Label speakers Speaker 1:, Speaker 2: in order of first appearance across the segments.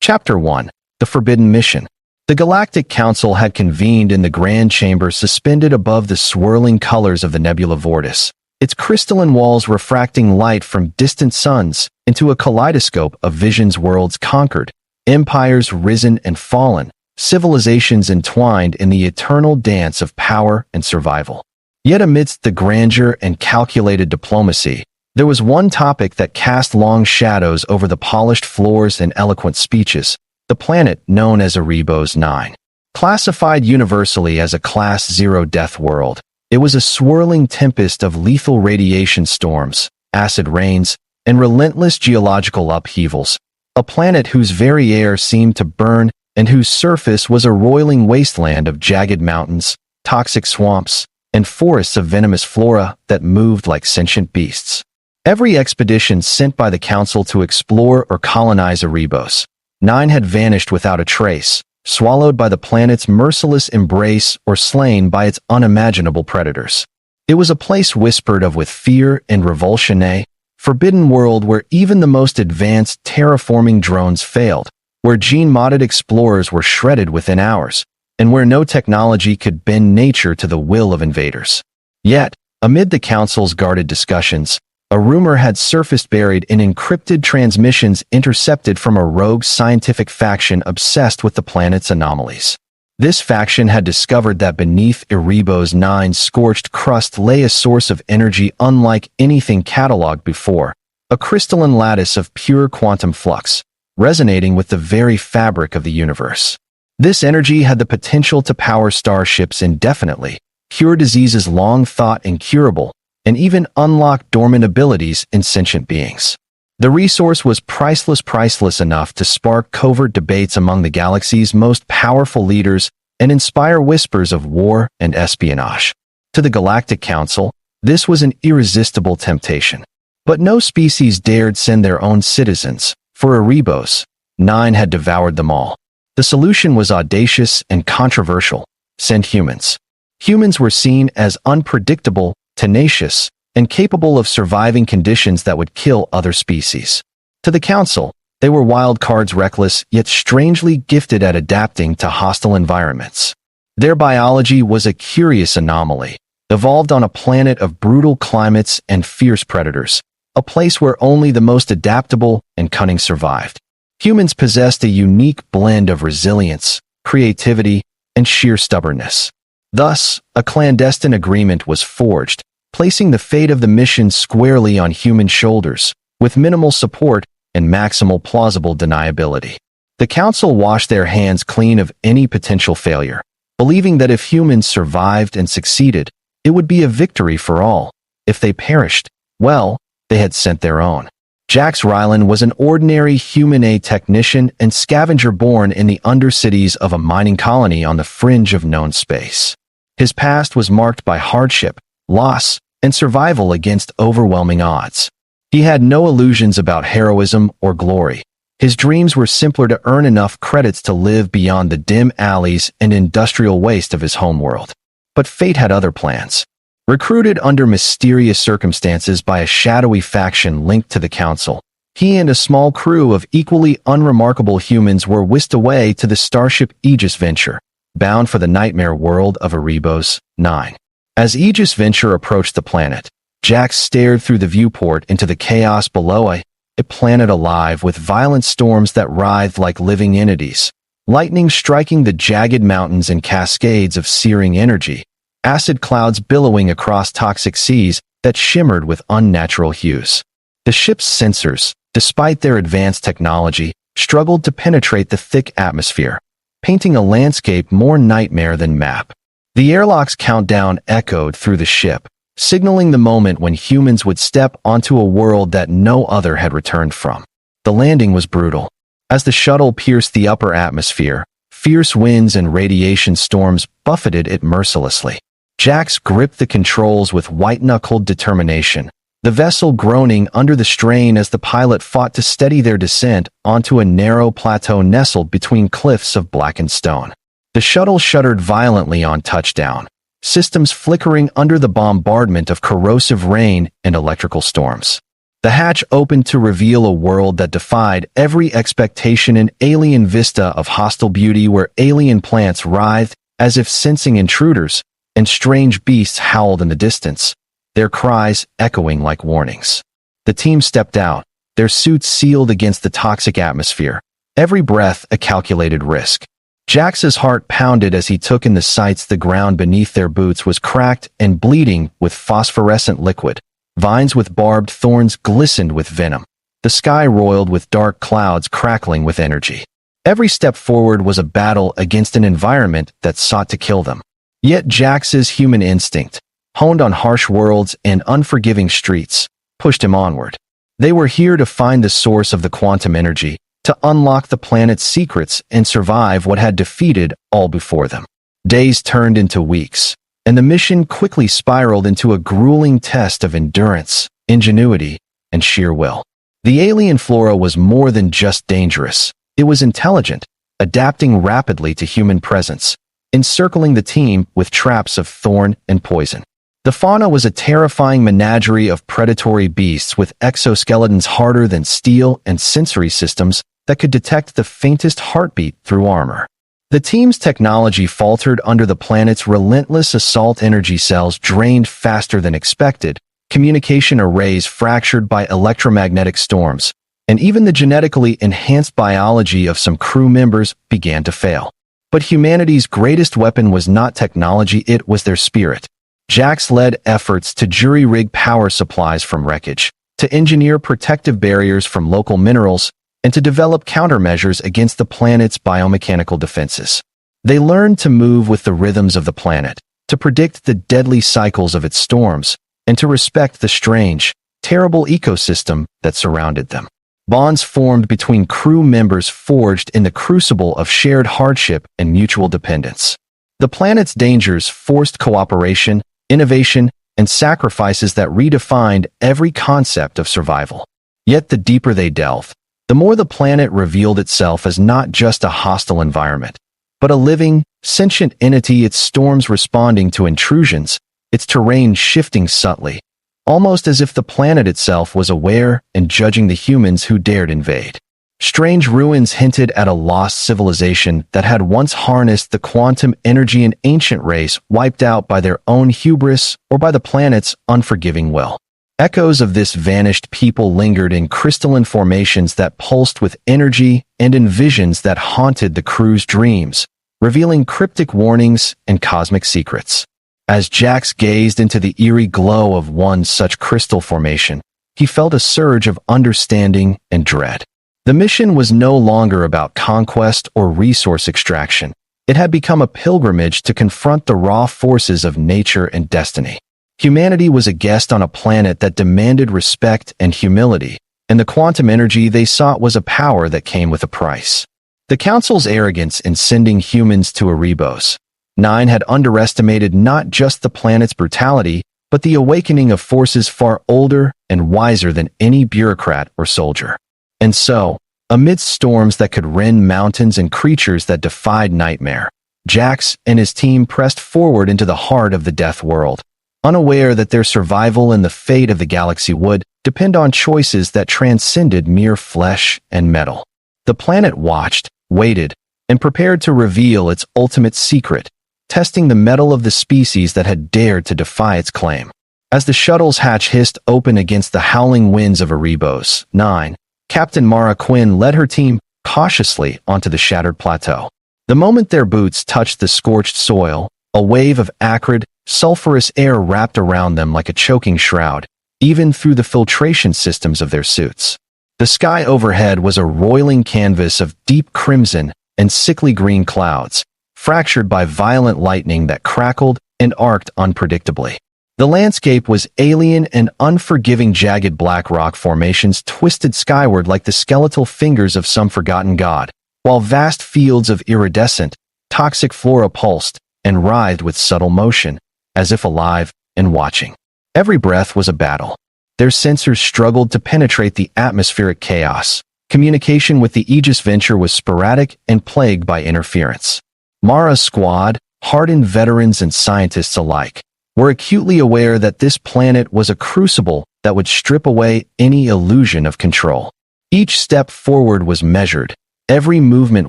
Speaker 1: Chapter 1. The Forbidden Mission. The Galactic Council had convened in the Grand Chamber suspended above the swirling colors of the nebula Vortis, its crystalline walls refracting light from distant suns into a kaleidoscope of visions, worlds conquered, empires risen and fallen, civilizations entwined in the eternal dance of power and survival. Yet amidst the grandeur and calculated diplomacy, there was one topic that cast long shadows over the polished floors and eloquent speeches: the planet known as Erebos 9. Classified universally as a Class 0 death world, it was a swirling tempest of lethal radiation storms, acid rains, and relentless geological upheavals, a planet whose very air seemed to burn and whose surface was a roiling wasteland of jagged mountains, toxic swamps, and forests of venomous flora that moved like sentient beasts. Every expedition sent by the Council to explore or colonize Erebos 9 had vanished without a trace, swallowed by the planet's merciless embrace or slain by its unimaginable predators. It was a place whispered of with fear and revulsion, a forbidden world where even the most advanced terraforming drones failed, where gene-modded explorers were shredded within hours, and where no technology could bend nature to the will of invaders. Yet, amid the Council's guarded discussions, a rumor had surfaced buried in encrypted transmissions intercepted from a rogue scientific faction obsessed with the planet's anomalies. This faction had discovered that beneath Erebos 9's scorched crust lay a source of energy unlike anything catalogued before, a crystalline lattice of pure quantum flux, resonating with the very fabric of the universe. This energy had the potential to power starships indefinitely, cure diseases long thought incurable, and even unlock dormant abilities in sentient beings. The resource was priceless enough to spark covert debates among the galaxy's most powerful leaders and inspire whispers of war and espionage. To the Galactic Council, this was an irresistible temptation. But no species dared send their own citizens, for Erebos 9 had devoured them all. The solution was audacious and controversial: send humans. Humans were seen as unpredictable, tenacious, and capable of surviving conditions that would kill other species. To the Council, they were wild cards, reckless yet strangely gifted at adapting to hostile environments. Their biology was a curious anomaly, evolved on a planet of brutal climates and fierce predators, a place where only the most adaptable and cunning survived. Humans possessed a unique blend of resilience, creativity, and sheer stubbornness. Thus, a clandestine agreement was forged, placing the fate of the mission squarely on human shoulders, with minimal support and maximal plausible deniability. The Council washed their hands clean of any potential failure, believing that if humans survived and succeeded, it would be a victory for all. If they perished, well, they had sent their own. Jax Rylan was an ordinary human, a technician and scavenger born in the undercities of a mining colony on the fringe of known space. His past was marked by hardship, loss, and survival against overwhelming odds. He had no illusions about heroism or glory. His dreams were simpler: to earn enough credits to live beyond the dim alleys and industrial waste of his homeworld. But fate had other plans. Recruited under mysterious circumstances by a shadowy faction linked to the Council, he and a small crew of equally unremarkable humans were whisked away to the starship Aegis Venture, bound for the nightmare world of Erebos 9. As Aegis Venture approached the planet, Jax stared through the viewport into the chaos below, a planet alive with violent storms that writhed like living entities, lightning striking the jagged mountains in cascades of searing energy, acid clouds billowing across toxic seas that shimmered with unnatural hues. The ship's sensors, despite their advanced technology, struggled to penetrate the thick atmosphere, painting a landscape more nightmare than map. The airlock's countdown echoed through the ship, signaling the moment when humans would step onto a world that no other had returned from. The landing was brutal. As the shuttle pierced the upper atmosphere, fierce winds and radiation storms buffeted it mercilessly. Jax gripped the controls with white-knuckled determination, the vessel groaning under the strain as the pilot fought to steady their descent onto a narrow plateau nestled between cliffs of blackened stone. The shuttle shuddered violently on touchdown, systems flickering under the bombardment of corrosive rain and electrical storms. The The hatch opened to reveal a world that defied every expectation, an alien vista of hostile beauty where alien plants writhed as if sensing intruders, and strange beasts howled in the distance, their cries echoing like warnings. The team stepped out, their suits sealed against the toxic atmosphere, every breath a calculated risk. Jax's heart pounded as he took in the sights. The ground beneath their boots was cracked and bleeding with phosphorescent liquid. Vines with barbed thorns glistened with venom. The sky roiled with dark clouds crackling with energy. Every step forward was a battle against an environment that sought to kill them. Yet Jax's human instinct, honed on harsh worlds and unforgiving streets, pushed him onward. They were here to find the source of the quantum energy, to unlock the planet's secrets and survive what had defeated all before them. Days turned into weeks, and the mission quickly spiraled into a grueling test of endurance, ingenuity, and sheer will. The alien flora was more than just dangerous. It was intelligent, adapting rapidly to human presence, encircling the team with traps of thorn and poison. The fauna was a terrifying menagerie of predatory beasts with exoskeletons harder than steel and sensory systems that could detect the faintest heartbeat through armor. The team's technology faltered under the planet's relentless assault. Energy cells drained faster than expected, communication arrays fractured by electromagnetic storms, and even the genetically enhanced biology of some crew members began to fail. But humanity's greatest weapon was not technology, it was their spirit. Jax led efforts to jury-rig power supplies from wreckage, to engineer protective barriers from local minerals, and to develop countermeasures against the planet's biomechanical defenses. They learned to move with the rhythms of the planet, to predict the deadly cycles of its storms, and to respect the strange, terrible ecosystem that surrounded them. Bonds formed between crew members forged in the crucible of shared hardship and mutual dependence. The planet's dangers forced cooperation, innovation, and sacrifices that redefined every concept of survival. Yet the deeper they delved, the more the planet revealed itself as not just a hostile environment, but a living, sentient entity, its storms responding to intrusions, its terrain shifting subtly, almost as if the planet itself was aware and judging the humans who dared invade. Strange ruins hinted at a lost civilization that had once harnessed the quantum energy, an ancient race wiped out by their own hubris or by the planet's unforgiving will. Echoes of this vanished people lingered in crystalline formations that pulsed with energy and in visions that haunted the crew's dreams, revealing cryptic warnings and cosmic secrets. As Jax gazed into the eerie glow of one such crystal formation, he felt a surge of understanding and dread. The mission was no longer about conquest or resource extraction. It had become a pilgrimage to confront the raw forces of nature and destiny. Humanity was a guest on a planet that demanded respect and humility, and the quantum energy they sought was a power that came with a price. The Council's arrogance in sending humans to Erebos 9 had underestimated not just the planet's brutality, but the awakening of forces far older and wiser than any bureaucrat or soldier. And so, amidst storms that could rend mountains and creatures that defied nightmare, Jax and his team pressed forward into the heart of the Deathworld, unaware that their survival and the fate of the galaxy would depend on choices that transcended mere flesh and metal. The planet watched, waited, and prepared to reveal its ultimate secret, testing the mettle of the species that had dared to defy its claim. As the shuttle's hatch hissed open against the howling winds of Erebos 9, Captain Mara Quinn led her team cautiously onto the shattered plateau. The moment their boots touched the scorched soil, a wave of acrid, sulfurous air wrapped around them like a choking shroud, even through the filtration systems of their suits. The sky overhead was a roiling canvas of deep crimson and sickly green clouds, fractured by violent lightning that crackled and arced unpredictably. The landscape was alien and unforgiving, jagged black rock formations twisted skyward like the skeletal fingers of some forgotten god, while vast fields of iridescent, toxic flora pulsed and writhed with subtle motion, as if alive and watching. Every breath was a battle. Their sensors struggled to penetrate the atmospheric chaos. Communication with the Aegis Venture was sporadic and plagued by interference. Mara's squad, hardened veterans and scientists alike, were acutely aware that this planet was a crucible that that would strip away any illusion of control. Each step forward was measured, every movement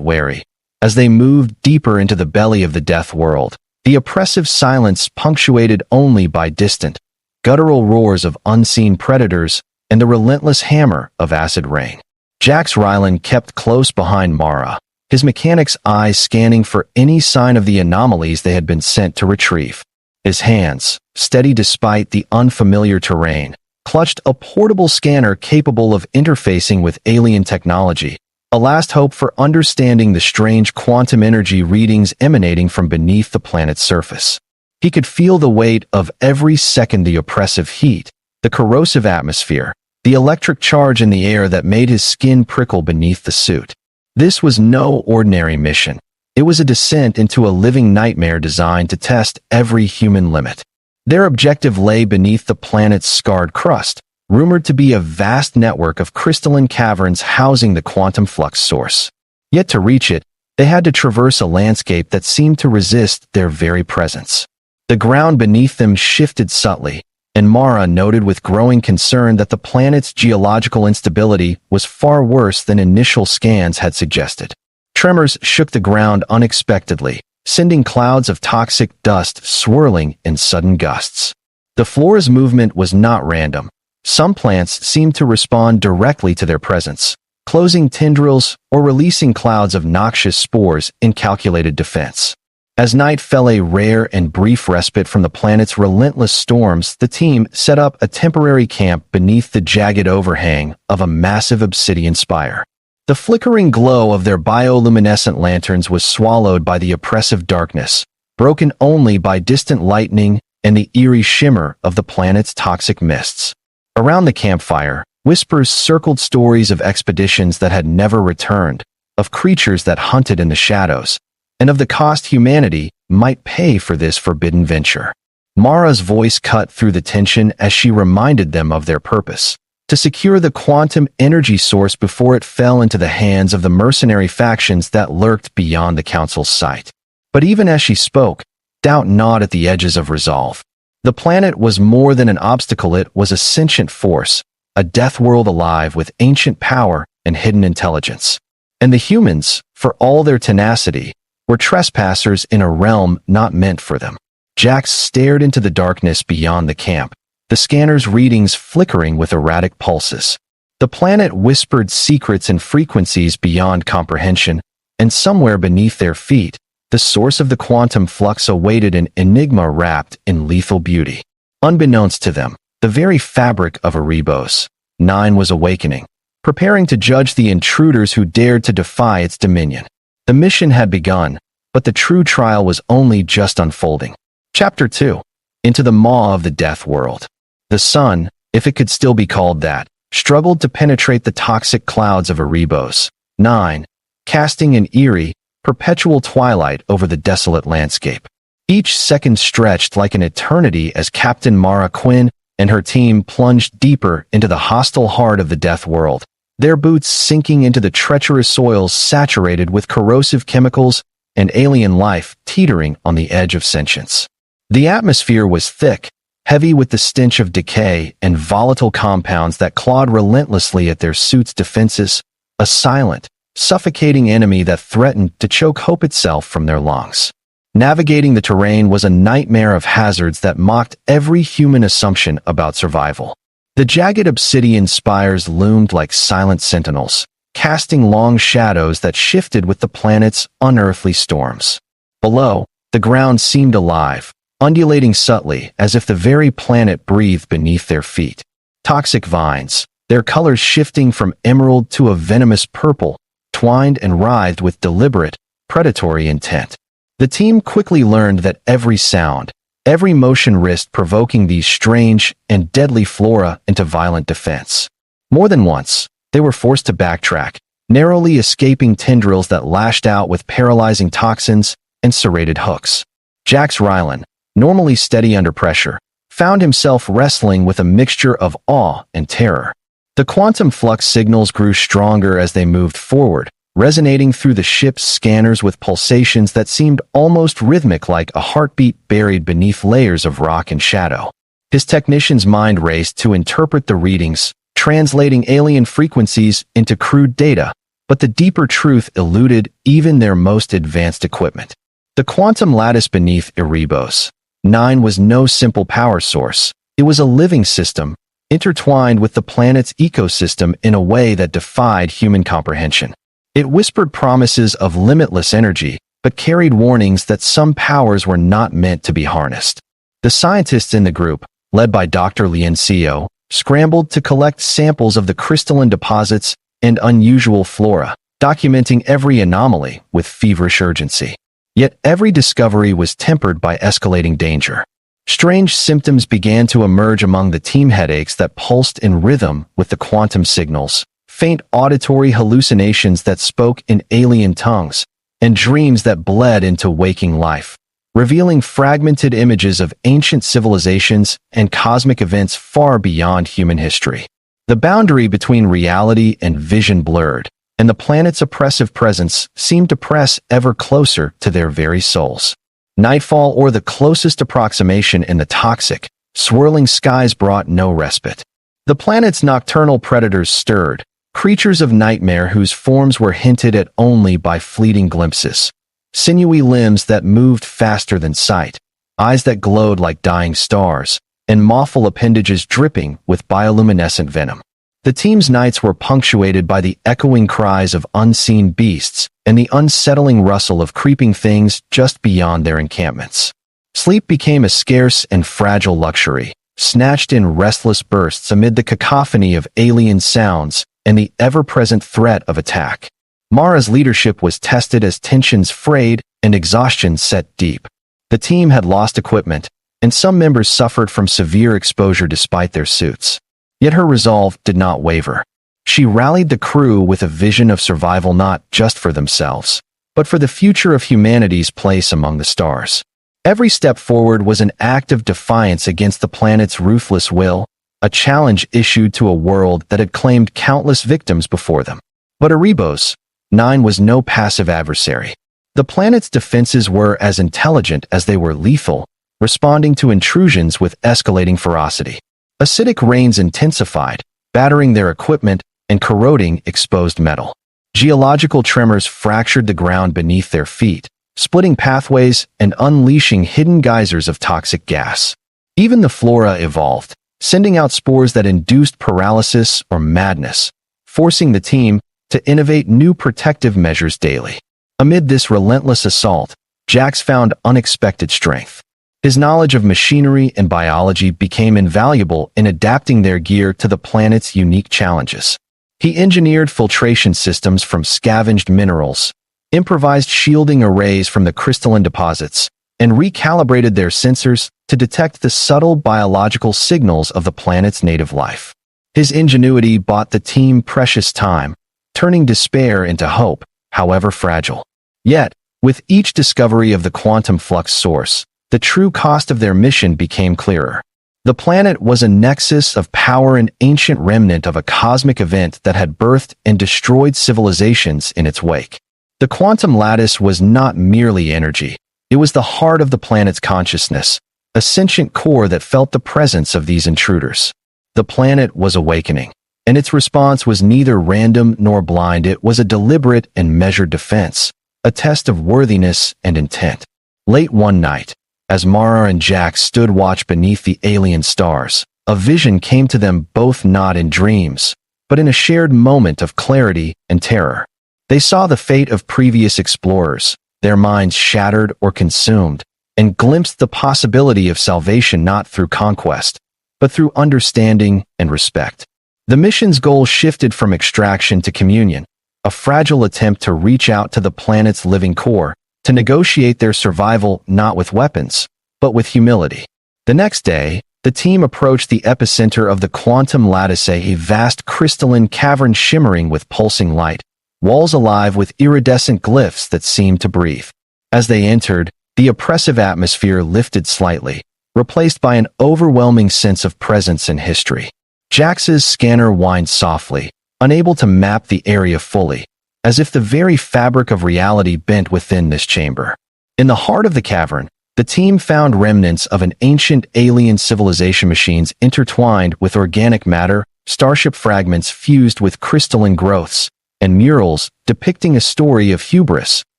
Speaker 1: wary. As they moved deeper into the belly of the death world, the oppressive silence punctuated only by distant, guttural roars of unseen predators and the relentless hammer of acid rain. Jax Ryland kept close behind Mara, his mechanic's eyes scanning for any sign of the anomalies they had been sent to retrieve. His hands, steady despite the unfamiliar terrain, clutched a portable scanner capable of interfacing with alien technology, a last hope for understanding the strange quantum energy readings emanating from beneath the planet's surface. He could feel the weight of every second, the oppressive heat, the corrosive atmosphere, the electric charge in the air that made his skin prickle beneath the suit. This was no ordinary mission. It was a descent into a living nightmare designed to test every human limit. Their objective lay beneath the planet's scarred crust, rumored to be a vast network of crystalline caverns housing the quantum flux source. Yet to reach it, they had to traverse a landscape that seemed to resist their very presence. The ground beneath them shifted subtly, and Mara noted with growing concern that the planet's geological instability was far worse than initial scans had suggested. Tremors shook the ground unexpectedly, sending clouds of toxic dust swirling in sudden gusts. The floor's movement was not random. Some plants seemed to respond directly to their presence, closing tendrils or releasing clouds of noxious spores in calculated defense. As night fell, a rare and brief respite from the planet's relentless storms, the team set up a temporary camp beneath the jagged overhang of a massive obsidian spire. The flickering glow of their bioluminescent lanterns was swallowed by the oppressive darkness, broken only by distant lightning and the eerie shimmer of the planet's toxic mists. Around the campfire, whispers circled, stories of expeditions that had never returned, of creatures that hunted in the shadows, and of the cost humanity might pay for this forbidden venture. Mara's voice cut through the tension as she reminded them of their purpose: to secure the quantum energy source before it fell into the hands of the mercenary factions that lurked beyond the Council's sight. But even as she spoke, doubt gnawed at the edges of resolve. The planet was more than an obstacle. It was a sentient force, a death world alive with ancient power and hidden intelligence. And the humans, for all their tenacity, were trespassers in a realm not meant for them. Jax stared into the darkness beyond the camp, the scanner's readings flickering with erratic pulses. The planet whispered secrets and frequencies beyond comprehension, and somewhere beneath their feet, the source of the quantum flux awaited, an enigma wrapped in lethal beauty. Unbeknownst to them, the very fabric of Erebos 9 was awakening, preparing to judge the intruders who dared to defy its dominion. The mission had begun, but the true trial was only just unfolding. Chapter 2. Into the maw of the death world. The sun, if it could still be called that, struggled to penetrate the toxic clouds of Erebos 9, casting an eerie, perpetual twilight over the desolate landscape. Each second stretched like an eternity as Captain Mara Quinn and her team plunged deeper into the hostile heart of the death world, their boots sinking into the treacherous soils saturated with corrosive chemicals and alien life teetering on the edge of sentience. The atmosphere was thick, heavy with the stench of decay and volatile compounds that clawed relentlessly at their suits' defenses, a silent, suffocating enemy that threatened to choke hope itself from their lungs. Navigating the terrain was a nightmare of hazards that mocked every human assumption about survival. The jagged obsidian spires loomed like silent sentinels, casting long shadows that shifted with the planet's unearthly storms. Below, the ground seemed alive, undulating subtly as if the very planet breathed beneath their feet. Toxic vines, their colors shifting from emerald to a venomous purple, twined and writhed with deliberate, predatory intent. The team quickly learned that every sound, every motion risked provoking these strange and deadly flora into violent defense. More than once, they were forced to backtrack, narrowly escaping tendrils that lashed out with paralyzing toxins and serrated hooks. Jax Ryland, normally steady under pressure, found himself wrestling with a mixture of awe and terror. The quantum flux signals grew stronger as they moved forward, resonating through the ship's scanners with pulsations that seemed almost rhythmic, like a heartbeat buried beneath layers of rock and shadow. His technician's mind raced to interpret the readings, translating alien frequencies into crude data, but the deeper truth eluded even their most advanced equipment. The quantum lattice beneath Erebos 9 was no simple power source. It was a living system, intertwined with the planet's ecosystem in a way that defied human comprehension. It whispered promises of limitless energy, but carried warnings that some powers were not meant to be harnessed. The scientists in the group, led by Dr. Liencio, scrambled to collect samples of the crystalline deposits and unusual flora, documenting every anomaly with feverish urgency. Yet every discovery was tempered by escalating danger. Strange symptoms began to emerge among the team: headaches that pulsed in rhythm with the quantum signals, faint auditory hallucinations that spoke in alien tongues, and dreams that bled into waking life, revealing fragmented images of ancient civilizations and cosmic events far beyond human history. The boundary between reality and vision blurred, and the planet's oppressive presence seemed to press ever closer to their very souls. Nightfall, or the closest approximation in the toxic, swirling skies, brought no respite. The planet's nocturnal predators stirred, creatures of nightmare whose forms were hinted at only by fleeting glimpses. Sinewy limbs that moved faster than sight, eyes that glowed like dying stars, and mothful appendages dripping with bioluminescent venom. The team's nights were punctuated by the echoing cries of unseen beasts and the unsettling rustle of creeping things just beyond their encampments. Sleep became a scarce and fragile luxury, snatched in restless bursts amid the cacophony of alien sounds and the ever-present threat of attack. Mara's leadership was tested as tensions frayed and exhaustion set deep. The team had lost equipment, and some members suffered from severe exposure despite their suits. Yet her resolve did not waver. She rallied the crew with a vision of survival not just for themselves, but for the future of humanity's place among the stars. Every step forward was an act of defiance against the planet's ruthless will, a challenge issued to a world that had claimed countless victims before them. But Erebos 9 was no passive adversary. The planet's defenses were as intelligent as they were lethal, responding to intrusions with escalating ferocity. Acidic rains intensified, battering their equipment and corroding exposed metal. Geological tremors fractured the ground beneath their feet, splitting pathways and unleashing hidden geysers of toxic gas. Even the flora evolved, sending out spores that induced paralysis or madness, forcing the team to innovate new protective measures daily. Amid this relentless assault, Jax found unexpected strength. His knowledge of machinery and biology became invaluable in adapting their gear to the planet's unique challenges. He engineered filtration systems from scavenged minerals, improvised shielding arrays from the crystalline deposits, and recalibrated their sensors to detect the subtle biological signals of the planet's native life. His ingenuity bought the team precious time, turning despair into hope, however fragile. Yet, with each discovery of the quantum flux source, the true cost of their mission became clearer. The planet was a nexus of power, an ancient remnant of a cosmic event that had birthed and destroyed civilizations in its wake. The quantum lattice was not merely energy. It was the heart of the planet's consciousness, a sentient core that felt the presence of these intruders. The planet was awakening, and its response was neither random nor blind. It was a deliberate and measured defense, a test of worthiness and intent. Late one night, as Mara and Jax stood watch beneath the alien stars, a vision came to them both, not in dreams, but in a shared moment of clarity and terror. They saw the fate of previous explorers, their minds shattered or consumed, and glimpsed the possibility of salvation not through conquest, but through understanding and respect. The mission's goal shifted from extraction to communion, a fragile attempt to reach out to the planet's living core, to negotiate their survival not with weapons, but with humility. The next day, the team approached the epicenter of the quantum lattice, a vast crystalline cavern shimmering with pulsing light, walls alive with iridescent glyphs that seemed to breathe. As they entered, the oppressive atmosphere lifted slightly, replaced by an overwhelming sense of presence and history. Jax's scanner whined softly, unable to map the area fully, as if the very fabric of reality bent within this chamber. In the heart of the cavern, The team found remnants of an ancient alien civilization machines intertwined with organic matter, starship fragments fused with crystalline growths, and murals depicting a story of hubris,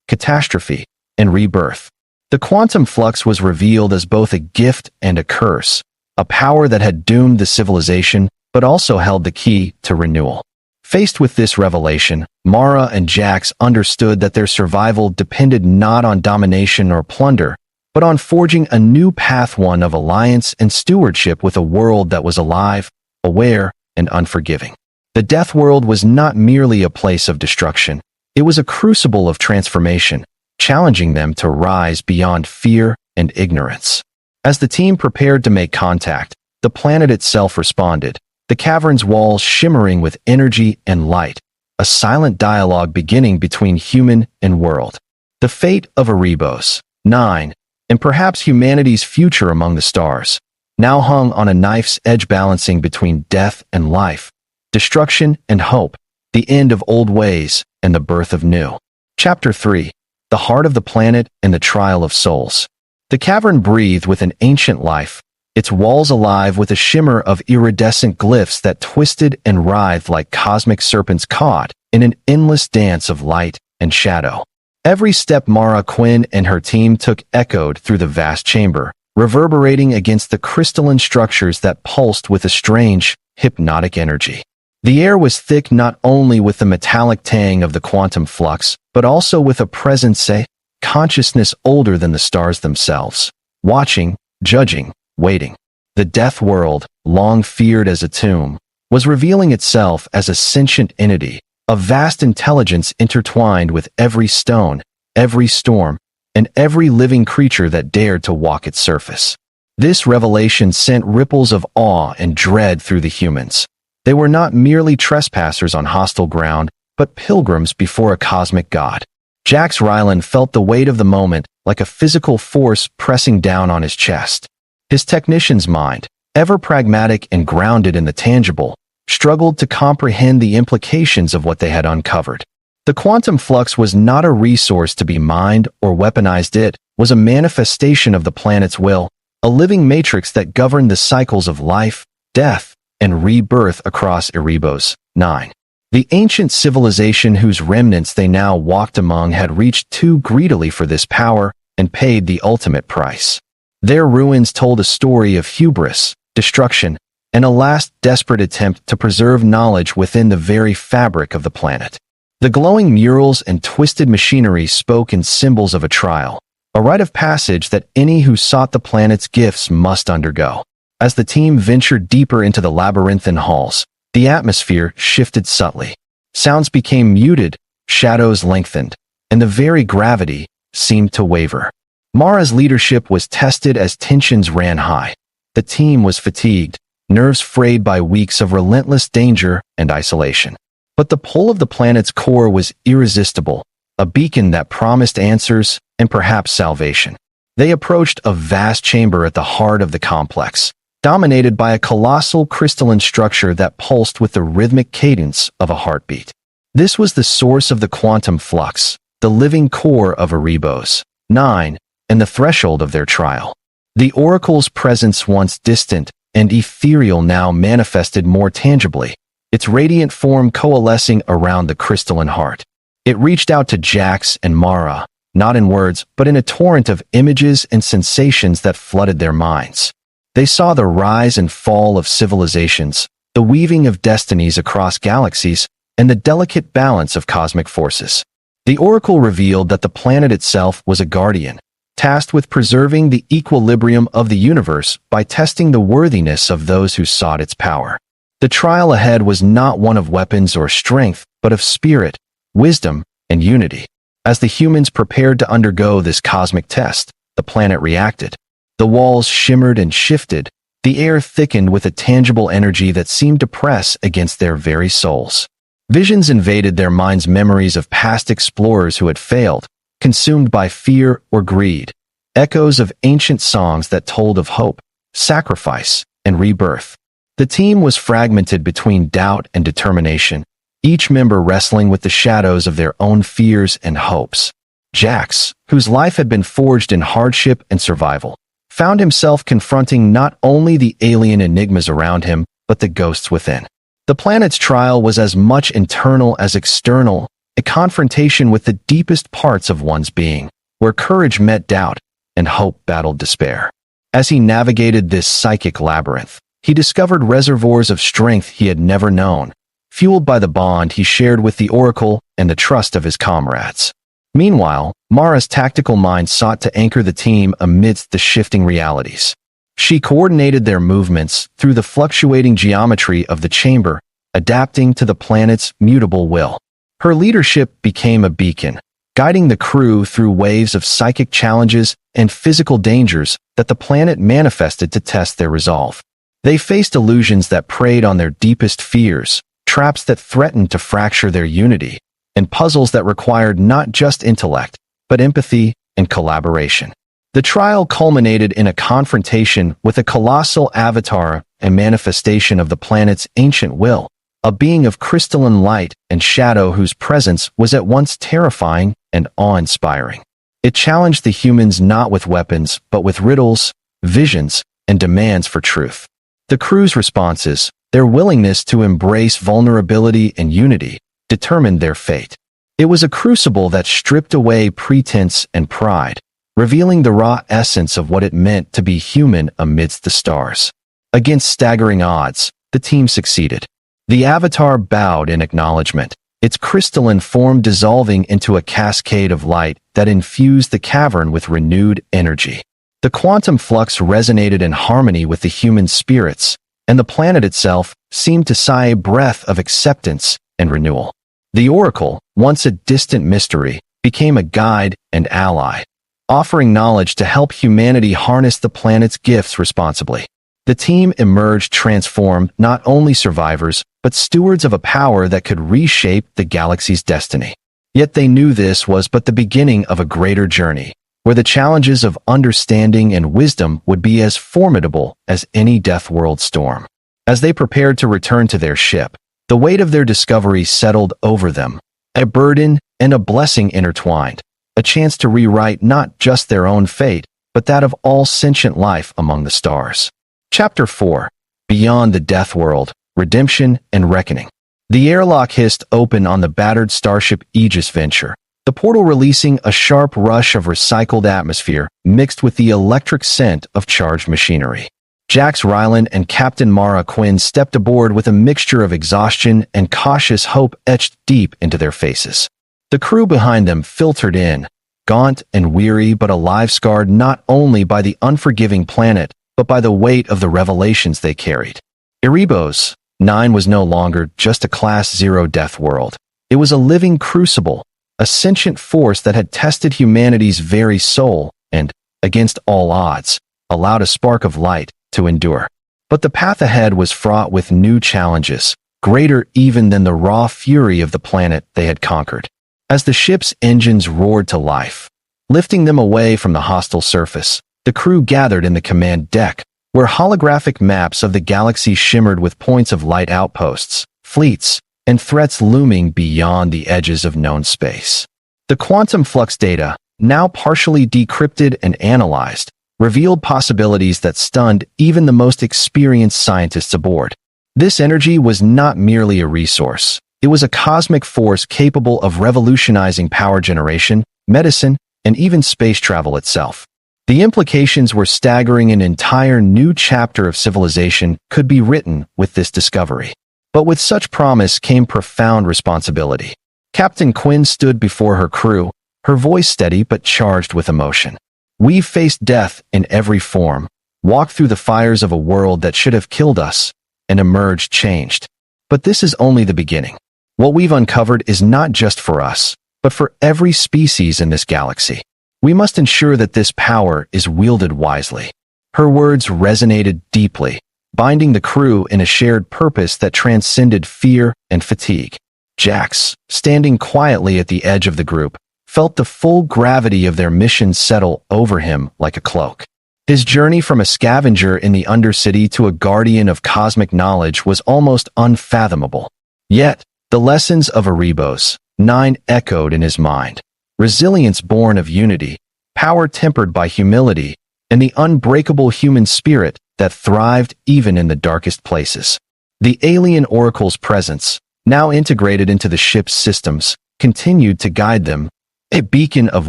Speaker 1: catastrophe, and rebirth. The quantum flux was revealed as both a gift and a curse, a power that had doomed the civilization but also held the key to renewal. Faced with this revelation, Mara and Jax understood that their survival depended not on domination or plunder, but on forging a new path, one of alliance and stewardship with a world that was alive, aware, and unforgiving. The Deathworld was not merely a place of destruction. It was a crucible of transformation, challenging them to rise beyond fear and ignorance. As the team prepared to make contact, the planet itself responded, the cavern's walls shimmering with energy and light, a silent dialogue beginning between human and world. The fate of Erebos, 9, and perhaps humanity's future among the stars, now hung on a knife's edge, balancing between death and life, destruction and hope, the end of old ways and the birth of new. Chapter 3. The Heart of the Planet and the Trial of Souls. The cavern breathed with an ancient life, its walls alive with a shimmer of iridescent glyphs that twisted and writhed like cosmic serpents caught in an endless dance of light and shadow. Every step Mara Quinn and her team took echoed through the vast chamber, reverberating against the crystalline structures that pulsed with a strange, hypnotic energy. The air was thick not only with the metallic tang of the quantum flux, but also with a presence, a consciousness older than the stars themselves, watching, judging, waiting. The death world, long feared as a tomb, was revealing itself as a sentient entity, a vast intelligence intertwined with every stone, every storm, and every living creature that dared to walk its surface. This revelation sent ripples of awe and dread through the humans. They were not merely trespassers on hostile ground, but pilgrims before a cosmic god. Jax Ryland felt the weight of the moment like a physical force pressing down on his chest. His technician's mind, ever pragmatic and grounded in the tangible, struggled to comprehend the implications of what they had uncovered. The quantum flux was not a resource to be mined or weaponized. It was a manifestation of the planet's will, a living matrix that governed the cycles of life, death, and rebirth across Erebos, 9. The ancient civilization whose remnants they now walked among had reached too greedily for this power and paid the ultimate price. Their ruins told a story of hubris, destruction, and a last desperate attempt to preserve knowledge within the very fabric of the planet. The glowing murals and twisted machinery spoke in symbols of a trial, a rite of passage that any who sought the planet's gifts must undergo. As the team ventured deeper into the labyrinthine halls, the atmosphere shifted subtly. Sounds became muted, shadows lengthened, and the very gravity seemed to waver. Mara's leadership was tested as tensions ran high. The team was fatigued, nerves frayed by weeks of relentless danger and isolation. But the pull of the planet's core was irresistible, a beacon that promised answers and perhaps salvation. They approached a vast chamber at the heart of the complex, dominated by a colossal crystalline structure that pulsed with the rhythmic cadence of a heartbeat. This was the source of the quantum flux, the living core of Erebos, 9, and the threshold of their trial. The oracle's presence, once distant and ethereal, now manifested more tangibly, its radiant form coalescing around the crystalline heart. It reached out to Jax and Mara, not in words, but in a torrent of images and sensations that flooded their minds. They saw the rise and fall of civilizations, the weaving of destinies across galaxies, and the delicate balance of cosmic forces. The oracle revealed that the planet itself was a guardian, tasked with preserving the equilibrium of the universe by testing the worthiness of those who sought its power. The trial ahead was not one of weapons or strength, but of spirit, wisdom, and unity. As the humans prepared to undergo this cosmic test, the planet reacted. The walls shimmered and shifted, the air thickened with a tangible energy that seemed to press against their very souls. Visions invaded their minds, memories of past explorers who had failed, consumed by fear or greed, echoes of ancient songs that told of hope, sacrifice, and rebirth. The team was fragmented between doubt and determination, each member wrestling with the shadows of their own fears and hopes. Jax, whose life had been forged in hardship and survival, found himself confronting not only the alien enigmas around him, but the ghosts within. The planet's trial was as much internal as external, a confrontation with the deepest parts of one's being, where courage met doubt and hope battled despair. As he navigated this psychic labyrinth, he discovered reservoirs of strength he had never known, fueled by the bond he shared with the Oracle and the trust of his comrades. Meanwhile, Mara's tactical mind sought to anchor the team amidst the shifting realities. She coordinated their movements through the fluctuating geometry of the chamber, adapting to the planet's mutable will. Her leadership became a beacon, guiding the crew through waves of psychic challenges and physical dangers that the planet manifested to test their resolve. They faced illusions that preyed on their deepest fears, traps that threatened to fracture their unity, and puzzles that required not just intellect, but empathy and collaboration. The trial culminated in a confrontation with a colossal avatar, a manifestation of the planet's ancient will, a being of crystalline light and shadow whose presence was at once terrifying and awe-inspiring. It challenged the humans not with weapons, but with riddles, visions, and demands for truth. The crew's responses, their willingness to embrace vulnerability and unity, determined their fate. It was a crucible that stripped away pretense and pride, revealing the raw essence of what it meant to be human amidst the stars. Against staggering odds, the team succeeded. The avatar bowed in acknowledgement, its crystalline form dissolving into a cascade of light that infused the cavern with renewed energy. The quantum flux resonated in harmony with the human spirits, and the planet itself seemed to sigh a breath of acceptance and renewal. The Oracle, once a distant mystery, became a guide and ally, offering knowledge to help humanity harness the planet's gifts responsibly. The team emerged transformed, not only survivors, but stewards of a power that could reshape the galaxy's destiny. Yet they knew this was but the beginning of a greater journey, where the challenges of understanding and wisdom would be as formidable as any Deathworld storm. As they prepared to return to their ship, the weight of their discovery settled over them, a burden and a blessing intertwined, a chance to rewrite not just their own fate, but that of all sentient life among the stars. Chapter 4. Beyond the Deathworld, Redemption and Reckoning. The airlock hissed open on the battered starship Aegis Venture, the portal releasing a sharp rush of recycled atmosphere mixed with the electric scent of charged machinery. Jax Ryland and Captain Mara Quinn stepped aboard with a mixture of exhaustion and cautious hope etched deep into their faces. The crew behind them filtered in, gaunt and weary but alive, scarred not only by the unforgiving planet, but by the weight of the revelations they carried. Erebos 9 was no longer just a Class 0 death world. It was a living crucible, a sentient force that had tested humanity's very soul and, against all odds, allowed a spark of light to endure. But the path ahead was fraught with new challenges, greater even than the raw fury of the planet they had conquered. As the ship's engines roared to life, lifting them away from the hostile surface, the crew gathered in the command deck, where holographic maps of the galaxy shimmered with points of light outposts, fleets, and threats looming beyond the edges of known space. The quantum flux data, now partially decrypted and analyzed, revealed possibilities that stunned even the most experienced scientists aboard. This energy was not merely a resource. It was a cosmic force capable of revolutionizing power generation, medicine, and even space travel itself. The implications were staggering. An entire new chapter of civilization could be written with this discovery. But with such promise came profound responsibility. Captain Quinn stood before her crew, her voice steady but charged with emotion. "We've faced death in every form, walked through the fires of a world that should have killed us, and emerged changed. But this is only the beginning. What we've uncovered is not just for us, but for every species in this galaxy. We must ensure that this power is wielded wisely." Her words resonated deeply, binding the crew in a shared purpose that transcended fear and fatigue. Jax, standing quietly at the edge of the group, felt the full gravity of their mission settle over him like a cloak. His journey from a scavenger in the Undercity to a guardian of cosmic knowledge was almost unfathomable. Yet, the lessons of Erebos 9 echoed in his mind. resilience born of unity, power tempered by humility, and the unbreakable human spirit that thrived even in the darkest places. The alien oracle's presence, now integrated into the ship's systems, continued to guide them, a beacon of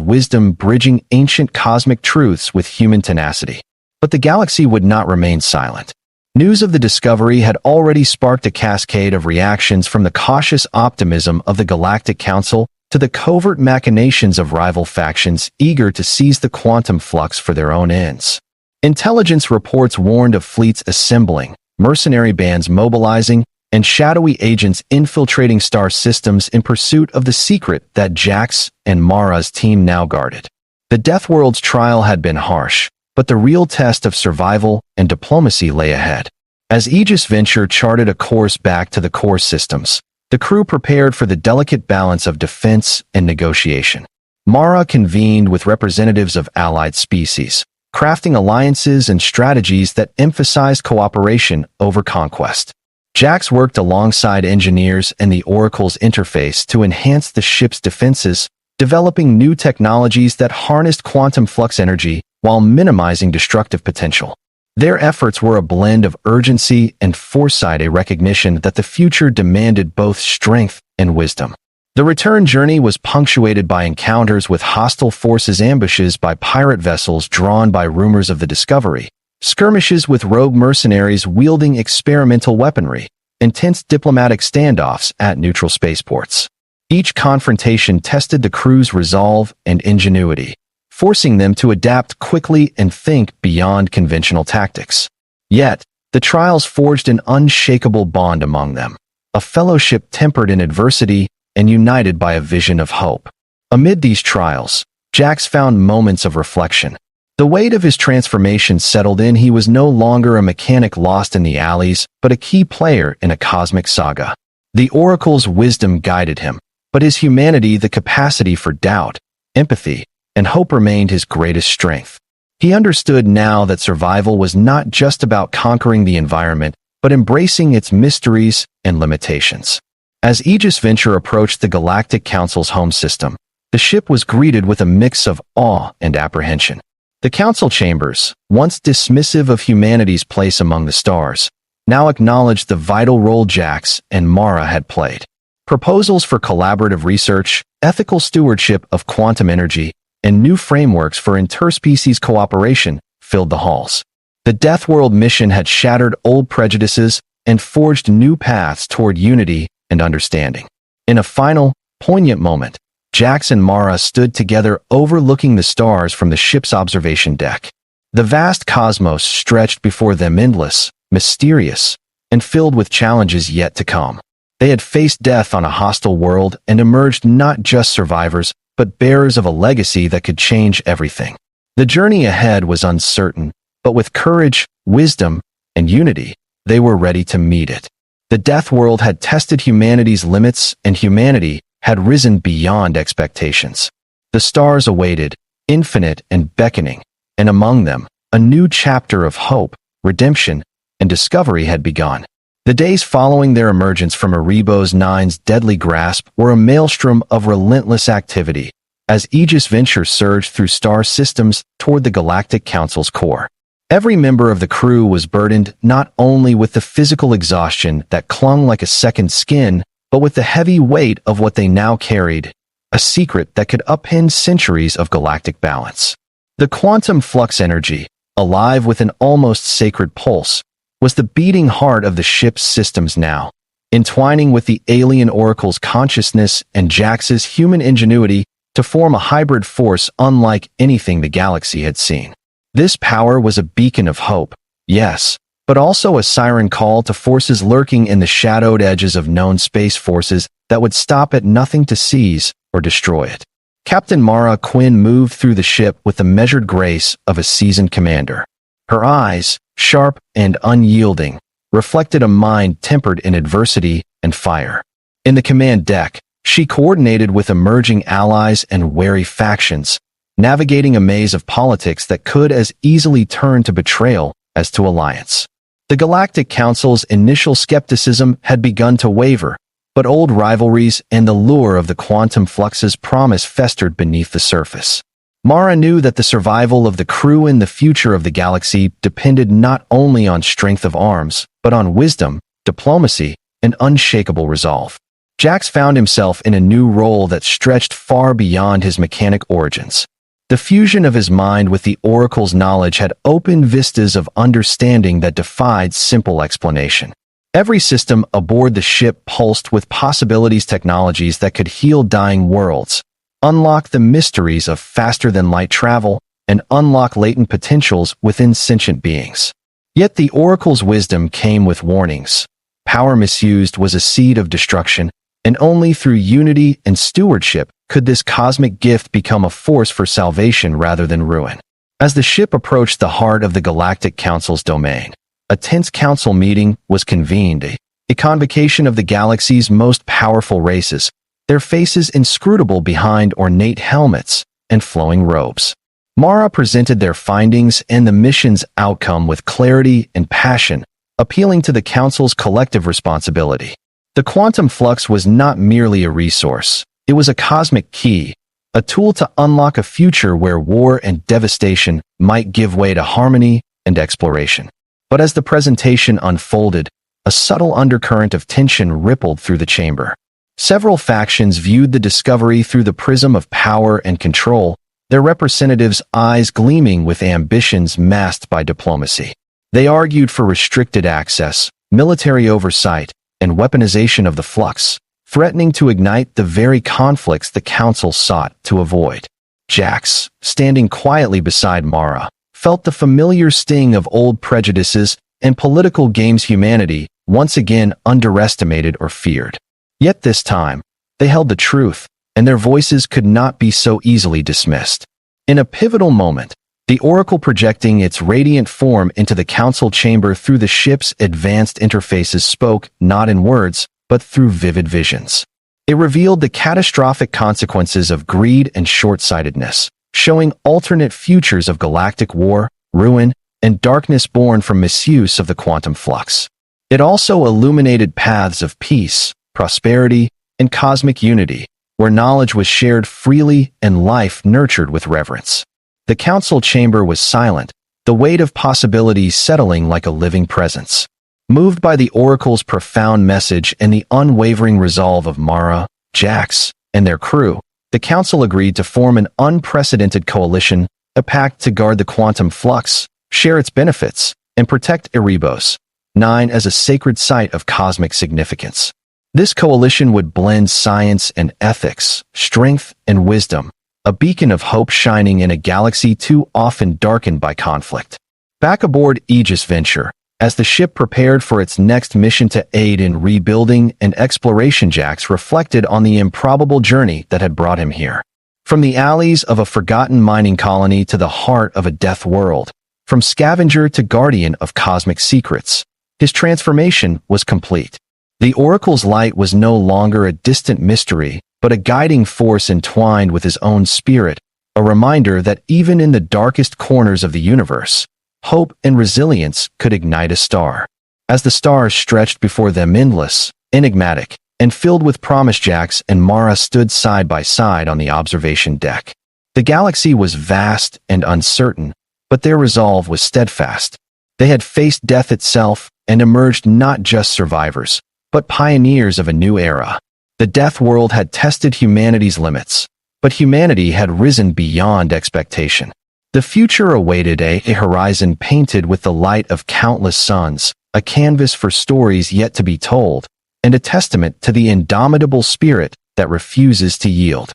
Speaker 1: wisdom bridging ancient cosmic truths with human tenacity. But the galaxy would not remain silent. News of the discovery had already sparked a cascade of reactions, from the cautious optimism of the Galactic Council to the covert machinations of rival factions eager to seize the quantum flux for their own ends. Intelligence reports warned of fleets assembling, mercenary bands mobilizing, and shadowy agents infiltrating star systems in pursuit of the secret that Jax and Mara's team now guarded. The Deathworld's trial had been harsh, but the real test of survival and diplomacy lay ahead. As Aegis Venture charted a course back to the core systems, the crew prepared for the delicate balance of defense and negotiation. Mara convened with representatives of allied species, crafting alliances and strategies that emphasized cooperation over conquest. Jax worked alongside engineers and the Oracle's interface to enhance the ship's defenses, developing new technologies that harnessed quantum flux energy while minimizing destructive potential. Their efforts were a blend of urgency and foresight, a recognition that the future demanded both strength and wisdom. The return journey was punctuated by encounters with hostile forces, ambushes by pirate vessels drawn by rumors of the discovery, skirmishes with rogue mercenaries wielding experimental weaponry, intense diplomatic standoffs at neutral spaceports. Each confrontation tested the crew's resolve and ingenuity, forcing them to adapt quickly and think beyond conventional tactics. Yet, the trials forged an unshakable bond among them, a fellowship tempered in adversity and united by a vision of hope. Amid these trials, Jax found moments of reflection. The weight of his transformation settled in. He was no longer a mechanic lost in the alleys, but a key player in a cosmic saga. The Oracle's wisdom guided him, but his humanity, the capacity for doubt, empathy, and hope remained his greatest strength. He understood now that survival was not just about conquering the environment, but embracing its mysteries and limitations. As Aegis Venture approached the Galactic Council's home system, the ship was greeted with a mix of awe and apprehension. The council chambers, once dismissive of humanity's place among the stars, now acknowledged the vital role Jax and Mara had played. Proposals for collaborative research, ethical stewardship of quantum energy, and new frameworks for interspecies cooperation filled the halls. The Deathworld mission had shattered old prejudices and forged new paths toward unity and understanding. In a final, poignant moment, Jax and Mara stood together overlooking the stars from the ship's observation deck. The vast cosmos stretched before them, endless, mysterious, and filled with challenges yet to come. They had faced death on a hostile world and emerged not just survivors, but bearers of a legacy that could change everything. The journey ahead was uncertain, but with courage, wisdom, and unity, they were ready to meet it. The Deathworld had tested humanity's limits, and humanity had risen beyond expectations. The stars awaited, infinite and beckoning, and among them, a new chapter of hope, redemption, and discovery had begun. The days following their emergence from Erebos 9's deadly grasp were a maelstrom of relentless activity, as Aegis Venture surged through star systems toward the Galactic Council's core. Every member of the crew was burdened not only with the physical exhaustion that clung like a second skin, but with the heavy weight of what they now carried, a secret that could upend centuries of galactic balance. The quantum flux energy, alive with an almost sacred pulse, was the beating heart of the ship's systems now, entwining with the alien oracle's consciousness and Jax's human ingenuity to form a hybrid force unlike anything the galaxy had seen. This power was a beacon of hope, yes, but also a siren call to forces lurking in the shadowed edges of known space forces that would stop at nothing to seize or destroy it. Captain Mara Quinn moved through the ship with the measured grace of a seasoned commander. Her eyes, sharp and unyielding, reflected a mind tempered in adversity and fire. In the command deck, she coordinated with emerging allies and wary factions, navigating a maze of politics that could as easily turn to betrayal as to alliance. The Galactic Council's initial skepticism had begun to waver, but old rivalries and the lure of the quantum flux's promise festered beneath the surface. Mara knew that the survival of the crew and the future of the galaxy depended not only on strength of arms, but on wisdom, diplomacy, and unshakable resolve. Jax found himself in a new role that stretched far beyond his mechanic origins. The fusion of his mind with the Oracle's knowledge had opened vistas of understanding that defied simple explanation. Every system aboard the ship pulsed with possibilities, technologies that could heal dying worlds, unlock the mysteries of faster-than-light travel, and unlock latent potentials within sentient beings. Yet the Oracle's wisdom came with warnings. Power misused was a seed of destruction, and only through unity and stewardship could this cosmic gift become a force for salvation rather than ruin. As the ship approached the heart of the Galactic Council's domain, a tense council meeting was convened, a convocation of the galaxy's most powerful races, their faces inscrutable behind ornate helmets and flowing robes. Mara presented their findings and the mission's outcome with clarity and passion, appealing to the Council's collective responsibility. The quantum flux was not merely a resource, it was a cosmic key, a tool to unlock a future where war and devastation might give way to harmony and exploration. But as the presentation unfolded, a subtle undercurrent of tension rippled through the chamber. Several factions viewed the discovery through the prism of power and control, their representatives' eyes gleaming with ambitions masked by diplomacy. They argued for restricted access, military oversight, and weaponization of the flux, threatening to ignite the very conflicts the Council sought to avoid. Jax, standing quietly beside Mara, felt the familiar sting of old prejudices and political games humanity once again underestimated or feared. Yet this time, they held the truth, and their voices could not be so easily dismissed. In a pivotal moment, the Oracle projecting its radiant form into the Council chamber through the ship's advanced interfaces spoke not in words, but through vivid visions. It revealed the catastrophic consequences of greed and short-sightedness, showing alternate futures of galactic war, ruin, and darkness born from misuse of the quantum flux. It also illuminated paths of peace, prosperity, and cosmic unity, where knowledge was shared freely and life nurtured with reverence. The Council chamber was silent, the weight of possibilities settling like a living presence. Moved by the Oracle's profound message and the unwavering resolve of Mara, Jax, and their crew, the Council agreed to form an unprecedented coalition, a pact to guard the quantum flux, share its benefits, and protect Erebos 9 as a sacred site of cosmic significance. This coalition would blend science and ethics, strength and wisdom, a beacon of hope shining in a galaxy too often darkened by conflict. Back aboard Aegis Venture, as the ship prepared for its next mission to aid in rebuilding and exploration, Jax reflected on the improbable journey that had brought him here. From the alleys of a forgotten mining colony to the heart of a death world, from scavenger to guardian of cosmic secrets, his transformation was complete. The Oracle's light was no longer a distant mystery, but a guiding force entwined with his own spirit, a reminder that even in the darkest corners of the universe, hope and resilience could ignite a star. As the stars stretched before them endless, enigmatic, and filled with promise, Jax and Mara stood side by side on the observation deck. The galaxy was vast and uncertain, but their resolve was steadfast. They had faced death itself and emerged not just survivors, but pioneers of a new era. The death world had tested humanity's limits, but humanity had risen beyond expectation. The future awaited a horizon painted with the light of countless suns, a canvas for stories yet to be told, and a testament to the indomitable spirit that refuses to yield.